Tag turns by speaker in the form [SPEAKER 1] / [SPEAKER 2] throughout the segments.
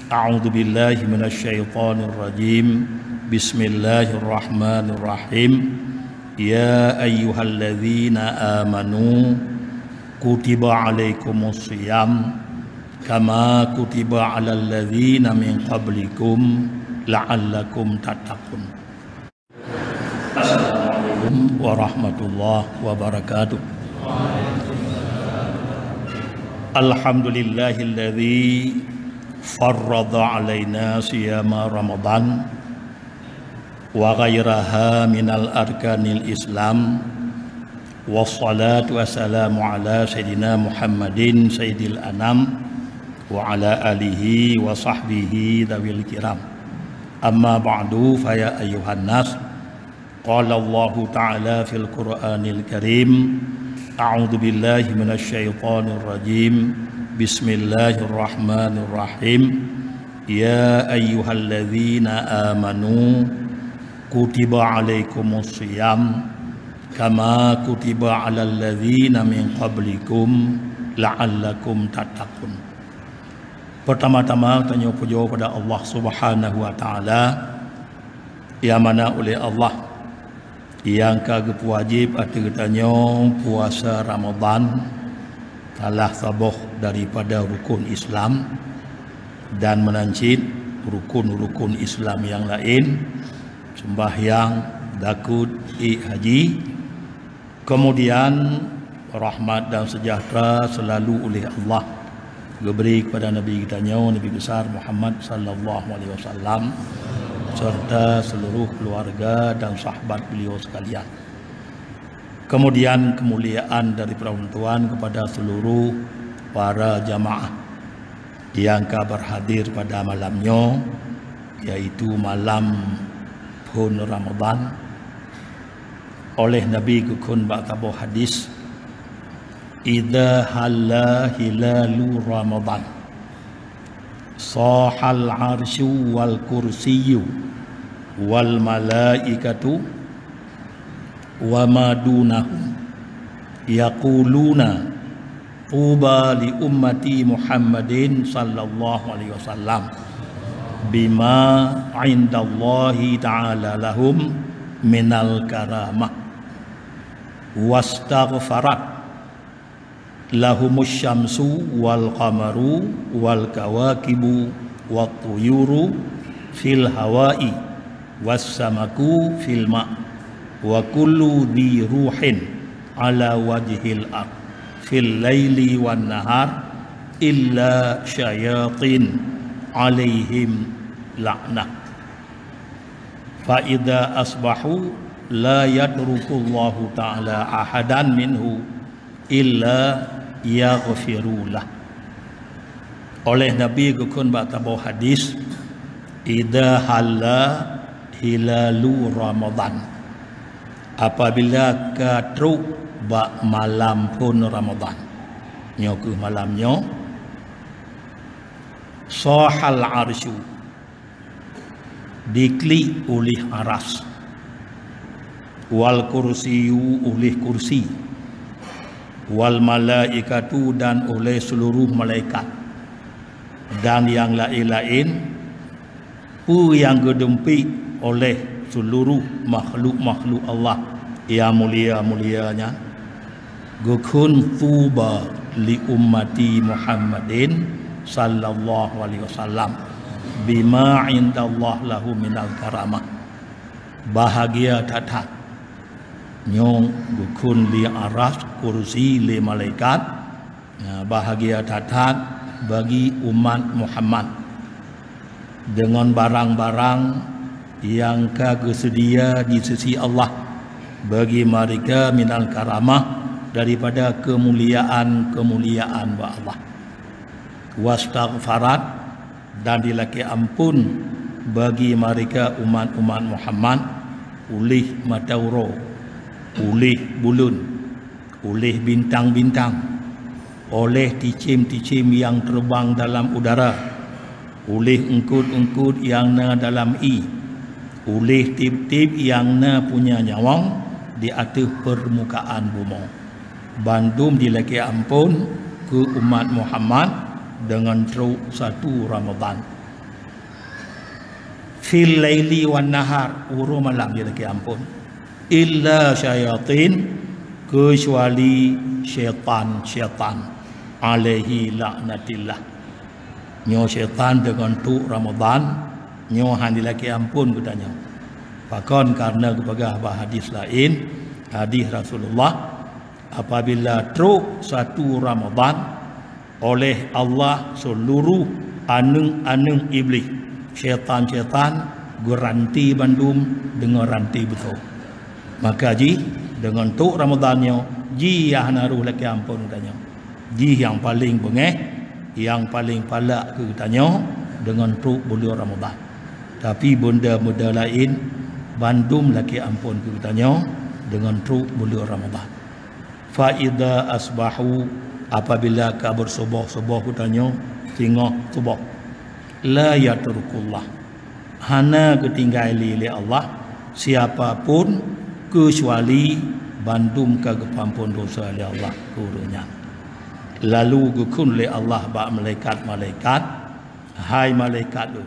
[SPEAKER 1] A'udzu billahi minasyaitonir rajim. Bismillahirrahmanirrahim. Ya ayyuhalladzina amanu kutiba alaikumus shiyam kama kutiba alal ladzina min qablikum la'allakum tattaqun. Assalamualaikum warahmatullahi wabarakatuh. Alhamdulillahilladzi farrada alaina siyama Ramadan wa ghairaha minal arkanil Islam. Wassalatu wassalamu ala sayyidina Muhammadin sayyidil anam wa ala alihi wa sahbihi dawil kiram. Amma ba'du, fa ya ayyuhan nas, qala Allahu ta'ala fil Qur'anil Karim, a'udzu billahi minasyaitonir rajim. Bismillahirrahmanirrahim. Ya ayyuhalladzina amanu kutiba alaikumus shiyam kama kutiba alal ladzina min qablikum la'allakum tattaqun. Pertama-tama tanya puja pada Allah Subhanahu wa taala, yang mana oleh Allah yang kagak wajib katanya puasa Ramadan telah saboh daripada rukun Islam dan menancit rukun-rukun Islam yang lain, sembahyang, dakut, haji. Kemudian rahmat dan sejahtera selalu oleh Allah diberi kepada Nabi kita Nabi besar Muhammad sallallahu alaihi wasallam serta seluruh keluarga dan sahabat beliau sekalian. Kemudian kemuliaan dari perempuan kepada seluruh para jamaah yang berhadir pada malamnya, yaitu malam pun Ramadan. Oleh Nabi kukun ba'tabu hadis, idza halla hilalu Ramadan sahal arsyu wal kursiyyu wal malaikatu wa madunahum yaquluna tuba li ummati Muhammadin sallallahu alaihi wasallam bima indallahi ta'ala lahum minal karamah wastaghfarat lahumus syamsu wal qamaru wal kawakibu wat tuyuru fil hawai was samaku fil ma' wa kullu dhi ruhin ala wajhil ard fil laili wan nahar illa syayatin alaihim la'nah fa idza asbahu la yatrukullahu ta'ala ahadan minhu illa yaghfirulah. Oleh Nabi kukun ba'tabu hadis, idza halla hilalu Ramadan, apabila katruk bak malam pun Ramadan, nyoku malamnya sahal arsyu, dikli oleh aras, wal kursiyu oleh kursi, wal malaikatu dan oleh seluruh malaikat, dan yang lain-lain pu yang gedempi oleh seluruh makhluk-makhluk Allah yang mulia-mulianya. Gukun tuba li ummati Muhammadin sallallahu alaihi wasallam bima indallah lahu minal karamah. Bahagia tatat nyong gukun li aras kursi li malaikat, bahagia tatat bagi umat Muhammad dengan barang-barang yang kesedia di sisi Allah bagi mereka minal karamah, daripada kemuliaan-kemuliaan ba Allah. Wastaghfarat, dan dilaki ampun bagi mereka umat-umat Muhammad oleh matahari, oleh bulan, oleh bintang-bintang, oleh ticim-ticim yang terbang dalam udara, oleh engkut-engkut yang na dalam oleh tip-tip yang na punya nyawang di atas permukaan bumi. Bandum dilaki ampun ke umat Muhammad dengan teruk satu Ramadan. fil laili wan nahar, uru malam dia lagi ampun, illa syayatin, kecuali syaitan alaihi laknatillah. Nyo syaitan dengan tu Ramadan nyo handi lagi ampun katanya. Bahkan karena kepada hadis lain, hadis Rasulullah, apabila teruk satu Ramadan oleh Allah seluruh aneng-aneng iblis, syaitan-syaitan geranti bandum dengan ranti betul. Maka ji dengan tu Ramadannya ji yang naruh lagi ampun katanya. Ji yang paling bengeh, yang paling palak ke katanya dengan tu bulan Ramadan. Tapi benda-benda lain bandum lagi ampun ke katanya dengan tu bulan Ramadan. Fa idza asbahu, apabila kabur subuh katanya tengah subuh, la yatrukullah, hana ketinggali oleh Allah siapapun kecuali bandum kegampampun dosa oleh Allah kurunya. Lalu gukun oleh Allah ba malaikat-malaikat, hai malaikat tu,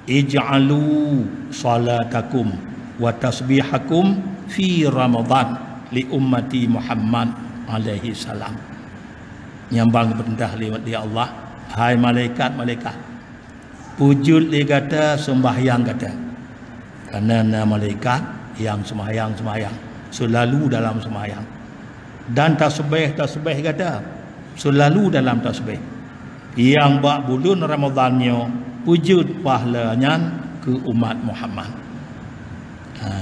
[SPEAKER 1] ij'alu salatakum wa tasbihakum fi Ramadan li ummati Muhammad alaihi salam. Nyambang perintah lewat dia Allah, hai malaikat-malaikat, wujud dia kata sembahyang kata. Karena malaikat yang sembahyang selalu dalam sembahyang, dan tasbih kata selalu dalam tasbih. Yang bak bulan Ramadannya wujud pahalanya ke umat Muhammad.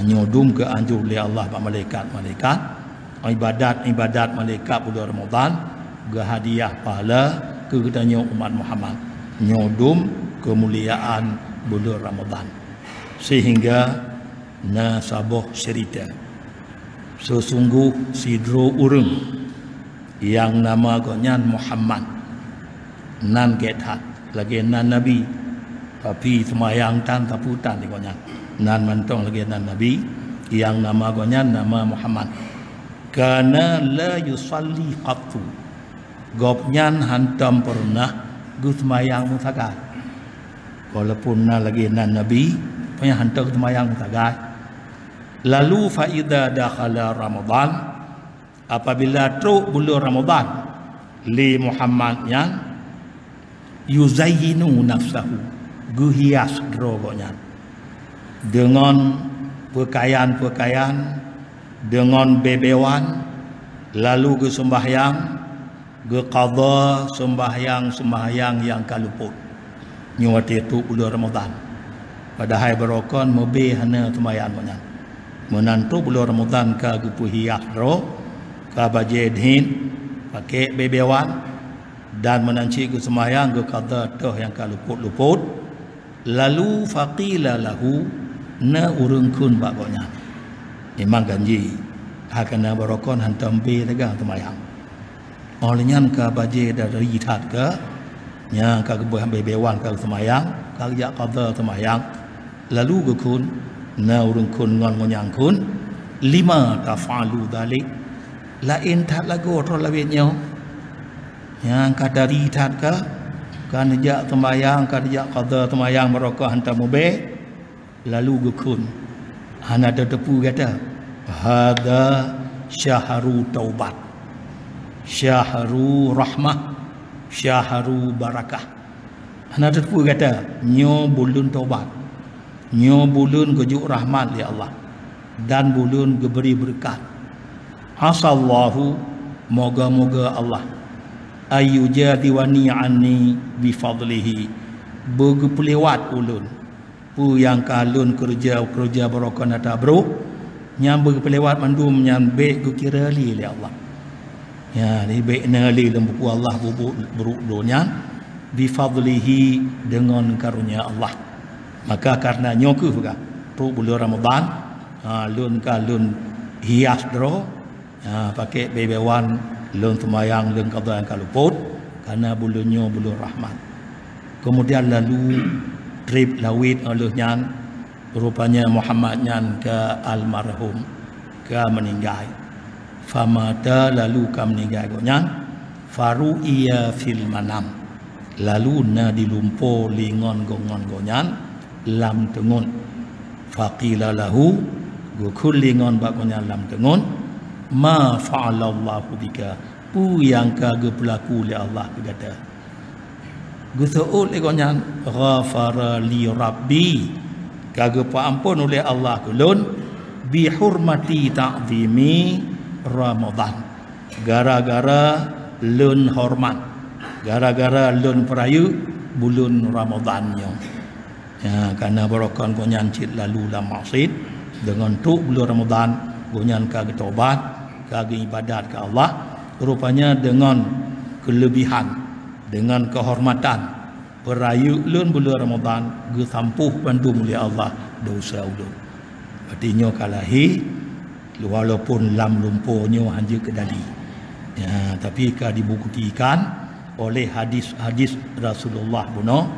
[SPEAKER 1] Nyodum ke anjur oleh Allah pak malaikat-malaikat, ibadat malaikat bulan Ramadan hadiah pahala ke katanya umat Muhammad, nyodum kemuliaan bulan Ramadan. Sehingga nasabah cerita, sesungguh sidro urang yang nama gonyan Muhammad, nan gethat lagi nan nabi, tapi semayang tan taputan di gonyan nan mantong lagi nan nabi, yang nama gonyan nama Muhammad. Karena la yusalli qattu, gopnyan hantam pernah gusmayang mutagai. Walaupun na lagi nan nabi punya hantam gusmayang mutagai. Lalu faida dakhala Ramadan, apabila teruk bulan Ramadan, li Muhammad yang yuzayyinu nafsahu, guhias drogonya dengan pakaian-pakaian, dengan bebewan, lalu ke sembahyang, ke qadha sembahyang yang kaluput nyuati itu bulan Ramadan. Padahal berokon mobe hana sembahyang banyak menantu bulan Ramadan ka gupu hias ro ka bajedhin pakai bebewan dan menanci ke sembahyang ke qadha toh yang kaluput-luput. Lalu faqila lahu, na urungkun baknya memang ganji hakana barokon hantam be dagang temayang olehnya ka baje dari tat ke nya ka gebuh bebewan ka temayang ka ya qadha temayang. Lalu gukun na urungkun ngon ngonyangkun, lima tafalu dalik, lain tat lagu ro lawetnya yang kadari tat ke kan ja temayang ka ja qadha temayang barokah hantam be. Lalu gukun hana ada tepu kata, hada syahru taubat, syahru rahmah, syahru barakah. Hana ada tepu kata, nyo bulan taubat, nyo bulan kejuk rahmat ya Allah, dan bulan geberi berkat. Asallahu, moga-moga Allah ayyujadiwani anni bifadlihi, bergepelewat ulun pu yang kalun kerja barokah nata bro nyam berpelewat mandum nyam baik kukira li oleh Allah. Ya ni baik nali dalam buku Allah buruk dunia bifadlihi, dengan karunia Allah. Maka karena nyoku juga tu bulan Ramadan lun kalun hias dro pakai bebewan lun semayang lun qadha yang kaluput karena bulannya bulan rahmat. Kemudian lalu trip lawit olehnya rupanya Muhammad nyan ke almarhum ke meninggal. Famata, lalu ke meninggal gonyan faru iya fil manam, lalu na dilumpo lingon gonyan lam tengun faqila lahu gukulingon bakonya lam tengun ma fa'alallahu bika pu yang kage berlaku oleh Allah berkata gusuul legonya ghafara li rabbi kage paampun oleh Allah kulun bi hurmati ta'zimi Ramadan gara-gara lun hormat gara-gara lun perayu bulan Ramadannya ya karena barokan konyancit lalu la maksud dengan tu bulan Ramadan gonyan kage taubat kage ibadat ke Allah rupanya dengan kelebihan dengan kehormatan perayu lun bulan Ramadan ge sampuh bantu oleh Allah dosa ulun artinya kalahi walaupun lam lumpurnya hanya kedali ya tapi ka dibuktikan oleh hadis-hadis Rasulullah buno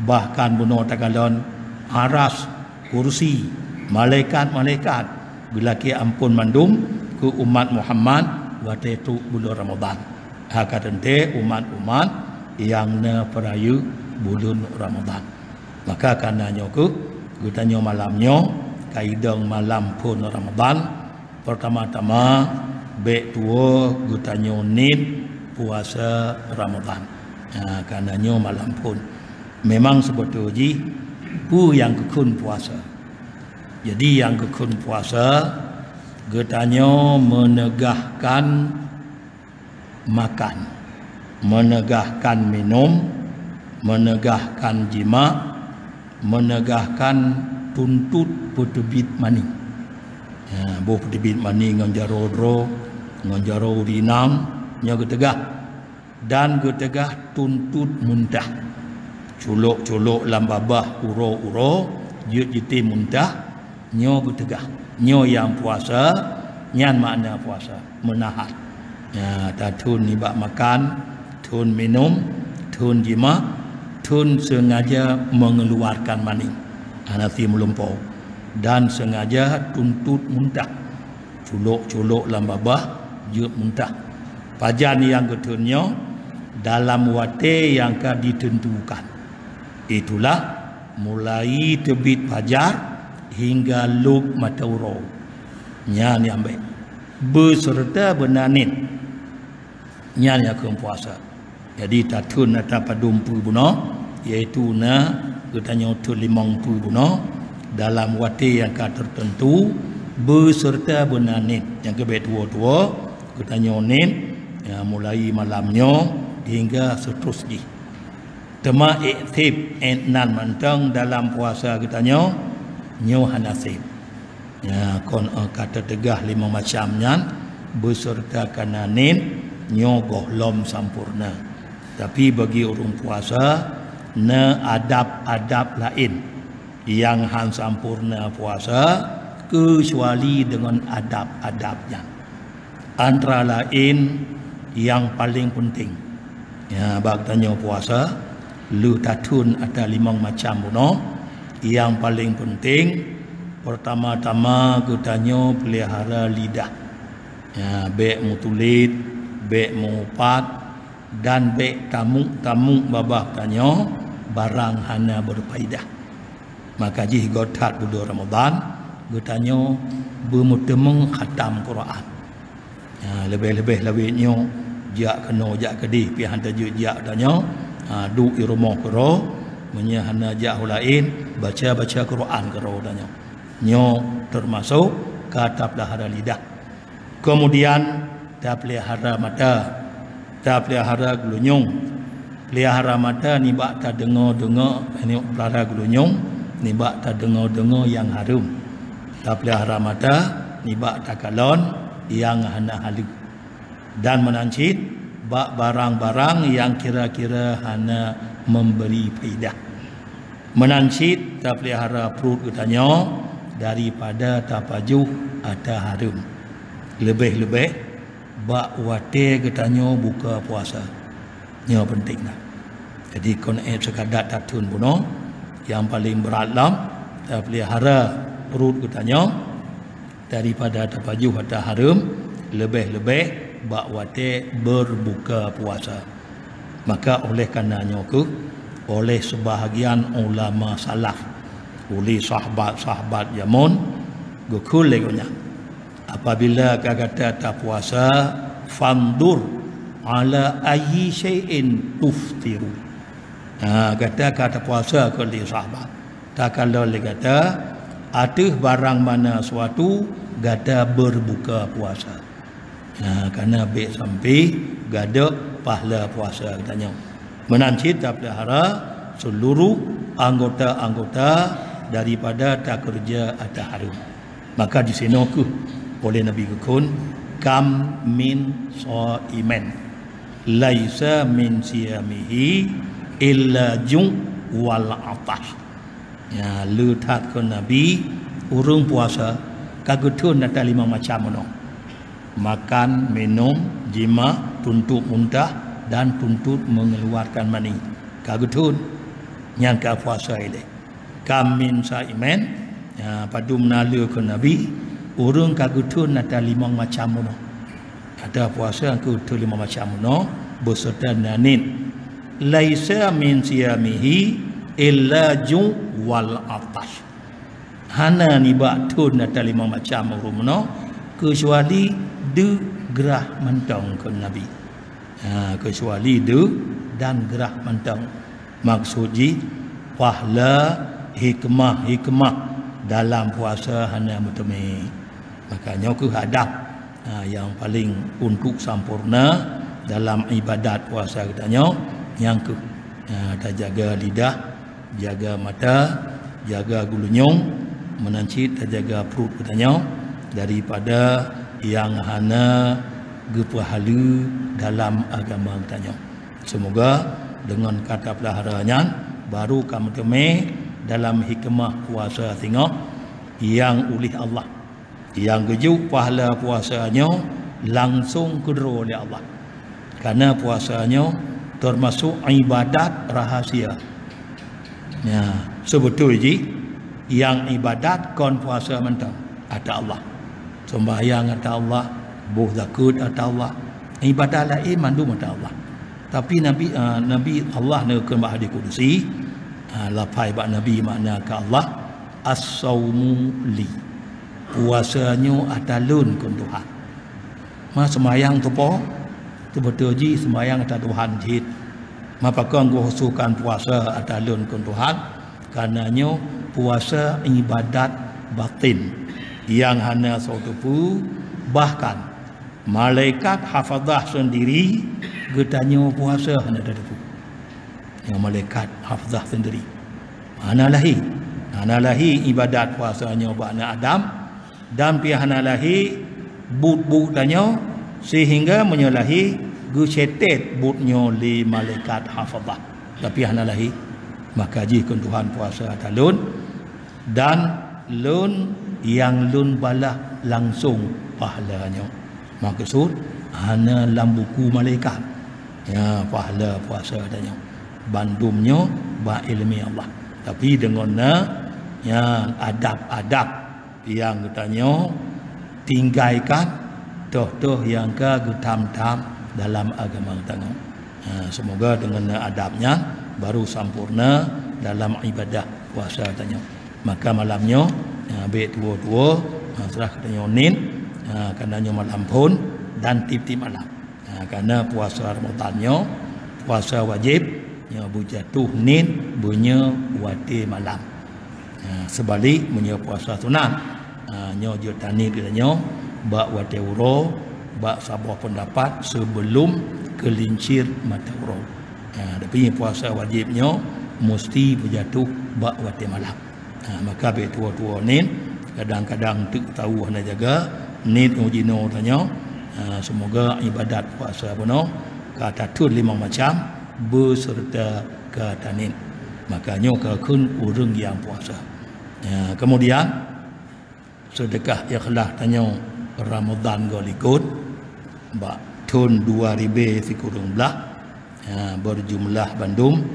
[SPEAKER 1] bahkan buno takalon aras kursi malaikat-malaikat gelaki ampun mandum ke umat Muhammad waktu itu bulan Ramadan hakatente umat-umat yang ne perayu bulan Ramadan maka karenanya kita malamnya kaidang malam pun Ramadan pertama-tama be tua gutanyo nit puasa Ramadan karenanya malam pun memang sebetulnya pu yang kekun puasa jadi yang kekun puasa gutanyo menegahkan makan menegahkan minum menegahkan jima menegahkan tuntut putubit mani bo putubit mani nganjaro dro nganjaro rinam nya getegah dan getegah tuntut muntah culuk-culuk lambabah uro-uro jiti muntah nyo getegah nyo yang puasa nyan makna puasa menahan ya tatun nibak makan tun minum tun jima tun sengaja mengeluarkan mani anasi melumpau dan sengaja tuntut muntah culuk-culuk lambabah jut muntah pajan yang ketunnya dalam waktu yang akan ditentukan itulah mulai terbit fajar hingga luk matahari nyan yang baik beserta benanit nyan yang akan puasa jadi tatun atau padumpu buno iaitu na katanya tu 50 buno dalam waktu yang akan tertentu beserta benanit yang kebet tua-tua katanya nit ya, mulai malamnya hingga seterusnya tema iktib nan mantang dalam puasa katanya nyo hanasib ya kon kata tegah 5 macamnya beserta kananin nyo gohlom sampurna tapi bagi orang puasa na adab-adab lain yang han sampurna puasa kecuali dengan adab-adabnya antara lain yang paling penting ya bagtanya puasa lu tatun ada 5 macam buno yang paling penting pertama-tama gutanyo pelihara lidah ya be mutulit be mupat dan be tamu babah tanyo barang hana berfaedah maka jih gotat bulan Ramadan gutanyo bermutemeng khatam Quran ya lebih-lebih lawinyo jak keno jak kedih pi hantar jak danyo du irumah kero menya hana jak lain baca Quran kero danyo nyo termasuk kata pelihara lidah kemudian ta pelihara mata ta pelihara gulunyung pelihara mata ni bak ta dengar ni pelihara gulunyung ni bak ta dengar yang harum ta pelihara mata ni bak ta kalon yang hana halu dan menancit bak barang-barang yang kira-kira hana memberi faedah menancit ta pelihara perut katanya daripada tapajuh atau harum lebih-lebih bak wate katanya buka puasa nya pentinglah jadi kon sekadar tatun buno yang paling berat lam ta pelihara perut katanya daripada tapajuh atau harum lebih-lebih bak wate berbuka puasa maka oleh karenanya oleh sebahagian ulama salaf oleh sahabat-sahabat Yaman gukul legonya apabila kata tak puasa fandur ala ayyi syai'in tuftiru. Kata puasa ke li sahabat tak kalau le kata ada barang mana suatu gada berbuka puasa. Kerana baik sampai gada pahala puasa katanya. Menancit tak pelihara seluruh anggota-anggota daripada tak kerja atau harum. Maka di sini ke oleh Nabi Gukun kam min shaiman laisa min siyamihi illa jung wal atash. Ya letak ke Nabi urung puasa kagutun ada 5 macam no. Makan, minum, jima, tuntut muntah dan tuntut mengeluarkan mani. Kagutun yang ka puasa ile. Kam min saiman padu menala ke Nabi urung kagutun ada 5 macam no. Ada puasa ke 5 macam no beserta nanin. Laisa min siyamihi illa ju wal atash. Hana ni bak tun ada 5 macam rumno kecuali de gerah mentang ke Nabi. Kecuali de dan gerah mentang. Maksudnya pahala hikmah dalam puasa hana mutami. Makanya ke hadap yang paling untuk sempurna dalam ibadat puasa katanya yang ke jaga lidah, jaga mata, jaga gulunyong, menancit, jaga perut katanya daripada yang hana gepahala dalam agama katanya. Semoga dengan kata pelaharanya baru kamu temui dalam hikmah puasa tengok yang oleh Allah yang gejuk pahala puasanya langsung kedua oleh Allah. Karena puasanya termasuk ibadat rahasia. Ya, sebetulnya yang ibadat kon puasa mentang ada Allah. Sembahyang ada Allah, buh zakut ada Allah. Ibadat lain mandum ada Allah. Tapi Nabi Allah neukun bahadi kudusi lapai bak Nabi makna ke Allah as-saumu li. Puasanya ada lun kun Tuhan. Sembahyang tu po tu betul ji sembahyang ada Tuhan jid. Mapakon gua husukan puasa ada lun kun Tuhan karenanya puasa ibadat batin yang hanya suatu pu bahkan malaikat hafazah sendiri getanya puasa hanya ada tu. Yang malaikat hafazah sendiri. Mana lahi ibadat puasanya buat anak Adam dan pihana lahi but tanya sehingga menyalahi gucetet butnya li malaikat hafazah. Tapi hana lahi maka jikun Tuhan puasa talun dan lun yang lun balah langsung pahalanya. Maksud hana dalam buku malaikat. Ya pahala puasa adanya. Bandumnya ba ilmi Allah. Tapi dengan yang adab-adab yang katanya tinggalkan toh yang ke getam-tam dalam agama kita. Semoga dengan adabnya baru sempurna dalam ibadah puasa katanya. Maka malamnya baik dua-dua serah katanya nin karenanya malam pun dan tip-tip malam. Karena puasa Ramadannya puasa wajib yang berjatuh nin punya wati malam. Sebalik punya puasa sunat nyo jutani katanya bak wati uro bak sabah pendapat sebelum kelincir mata uro. Tapi puasa wajibnya mesti berjatuh bak wati malam. Maka be tua-tua nin kadang-kadang tak tahu hana jaga nin ujino tanya. Semoga ibadat puasa puno kata tu 5 macam beserta katanin. Makanya kun urang yang puasa. Kemudian sedekah ikhlas tanya Ramadan golikut bak tahun 2000 fikurung belah berjumlah bandum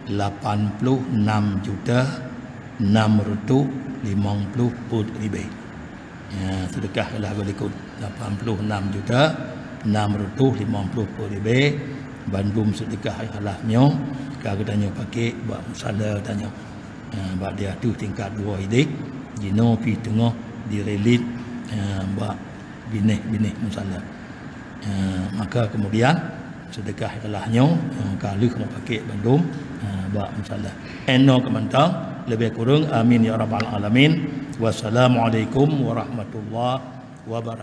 [SPEAKER 1] 86.650.000. Sedekah ikhlas golikut 86.650.000 bandum sedekah ikhlasnya katanya pakai buat musala tanya bak dia tu tingkat 2 ini jino pi tengah direlit bak binih musallah. Maka kemudian sedekah ikhlasnya kalau kamu pakai bandung bak musallah eno kemantang lebih kurang amin ya rabbal alamin. Wassalamualaikum warahmatullahi wabarakatuh.